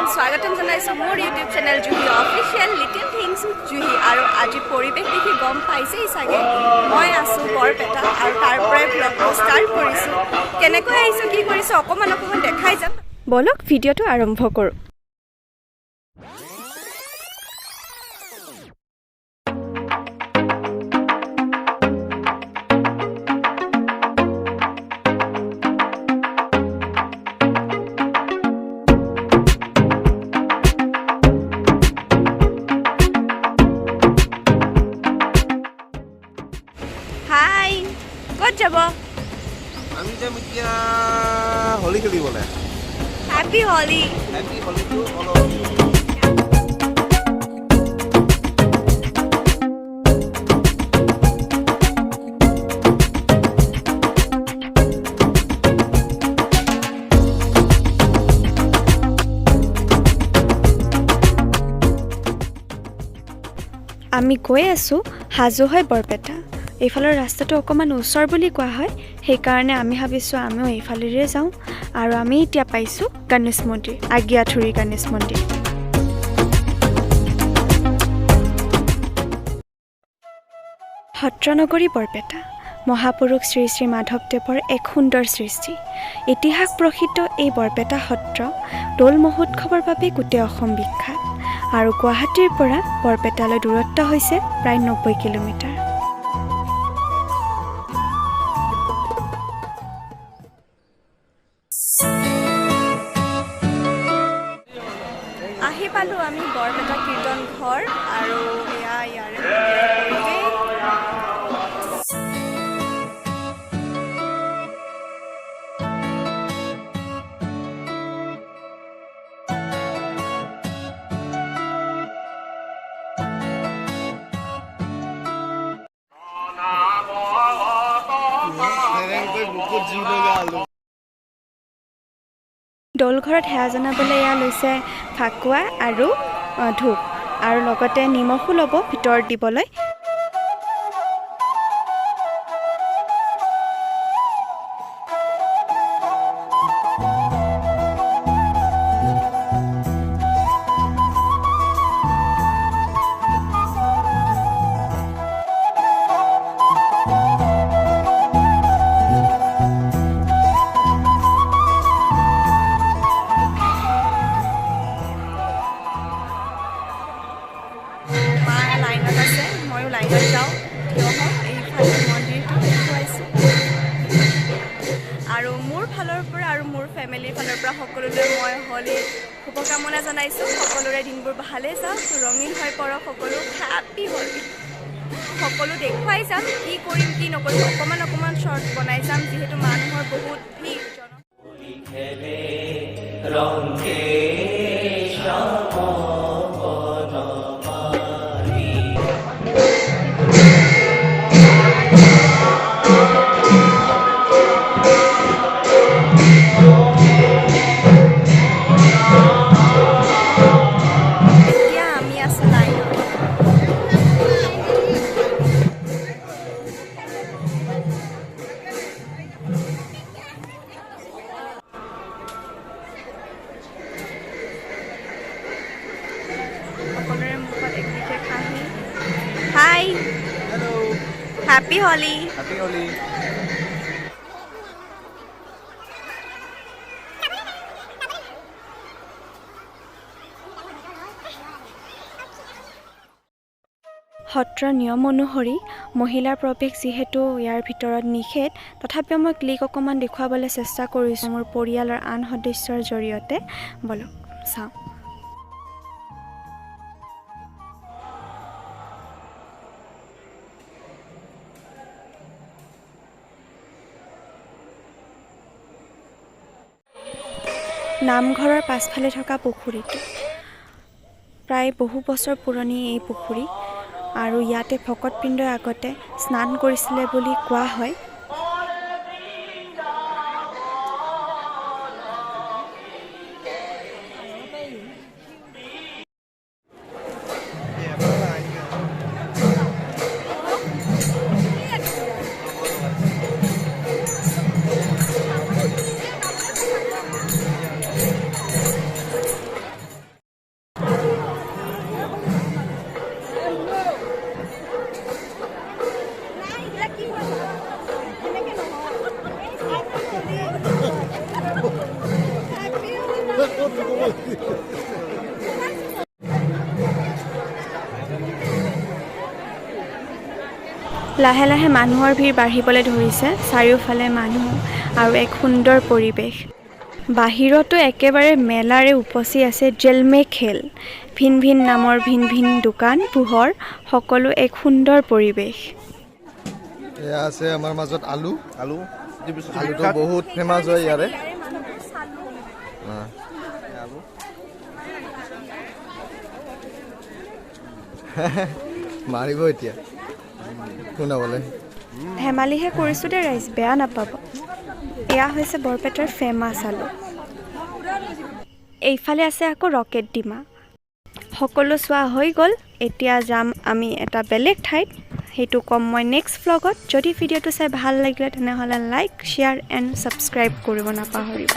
everyone, স্বাগতম জনাইছো মোৰ YouTube channel juhiofficial little things with juhi আৰু আজি পৰিবেশ দেখি গম পাইছেই চাগে মই আছো বৰপেটা আৰু তাৰ পৰাই ব্লগটো ষ্টাৰ্ট কৰিছো কেনেকৈ আহিছো কি কৰিছো অকমান দেখাই যাম বলক ভিডিওটো আৰম্ভ কৰো হাই ক'ত যাব আমি যাম এতিয়া হলি খেলিবলৈ হ্যাপি হলি টু অলপ আমি গৈ আছো JuHi বৰপেটা এইফালৰ ৰাস্তাটো অকমান ওচৰ বুলি কোৱা হয় সেইকাৰণে আমি ভাবিছো আমিও এইফালেৰে যাওঁ আৰু আমি এতিয়া পাইছো গণেশ মন্দিৰ আগিয়াথুৰি গণেশ মন্দিৰ সত্ৰনগৰী বৰপেটা মহাপুৰুষ শ্ৰী শ্ৰী মাধৱদেৱৰ এক সুন্দৰ সৃষ্টি ইতিহাস প্ৰসিদ্ধ এই বৰপেটা সত্ৰ দৌল মহোৎসৱৰ বাবে গোটেই অসম বিখ্যাত আৰু গুৱাহাটীৰ পৰা বৰপেটালৈ দূৰত্ব হৈছে প্ৰায় 90 কিলোমিটাৰ আহি পালো আমি বৰপেটা কীৰ্তন ঘৰ আৰু এয়া ইয়াৰে দৌলঘৰত সেৱা জনাবলৈ এয়া লৈছে ফাকুৱা আৰু ধূপ আৰু লগতে নিমখো ল'ব ভিতৰত দিবলৈ আৰু মোৰ ফালৰ পৰা আৰু মোৰ ফ্যামিলিৰ ফালৰ পৰা সকলোলৈ মই হলি শুভকামনা জনাইছো সকলোৰে দিনবোৰ ভালে যাওক ৰঙীন হৈ পৰক সকলো হ্যাপি হলি সকলো দেখুৱাই যাম কি কৰিম কি নকৰিম অকমান শৰ্ট বনাই যাম যিহেতু মানুহৰ বহুত ভিৰ Hi. Hello. Happy Holi. Happy Holi. সত্ৰৰ নিয়ম অনুসৰি মহিলাৰ প্ৰৱেশ যিহেতু ইয়াৰ ভিতৰত নিষেধ তথাপিও মই ক্লিক অকমান দেখুৱাবলৈ চেষ্টা কৰিছো মোৰ পৰিয়ালৰ আন সদস্যৰ জৰিয়তে বলক চাওঁ নামঘৰৰ পাছফালে থকা পুখুৰীটো প্ৰায় বহু বছৰ পুৰণি এই পুখুৰী আৰু ইয়াতে ভকতবৃন্দই আগতে স্নান কৰিছিলে বুলি কোৱা হয় লাহে লাহে মানুহৰ ভিৰ বাঢ়িবলৈ ধৰিছে চাৰিওফালে মানুহ আৰু এক সুন্দৰ পৰিৱেশ বাহিৰতো একেবাৰে মেলাৰে উপচি আছে জেলমে খেল ভিন ভিন নামৰ ভিন ভিন দোকান পোহৰ সকলো এক সুন্দৰ পৰিৱেশ এয়া আছে আমাৰ মাজত আলু আলু আলুটো বহুত ফেমাছ হয় ইয়াৰে আলু মাৰিব এতিয়া শুনাবলৈ ধেমালিহে কৰিছোঁ দে ৰাইজ বেয়া নাপাব এয়া হৈছে বৰপেটাৰ ফেমাছ আলু এইফালে আছে আকৌ ৰকেট ডিমা সকলো চোৱা হৈ গ'ল এতিয়া যাম আমি এটা বেলেগ ঠাইত সেইটো কম মই নেক্সট ভ্লগত যদি ভিডিঅ'টো চাই ভাল লাগিলে তেনেহ'লে লাইক শ্বেয়াৰ এণ্ড ছাবস্ক্ৰাইব কৰিব নাপাহৰিব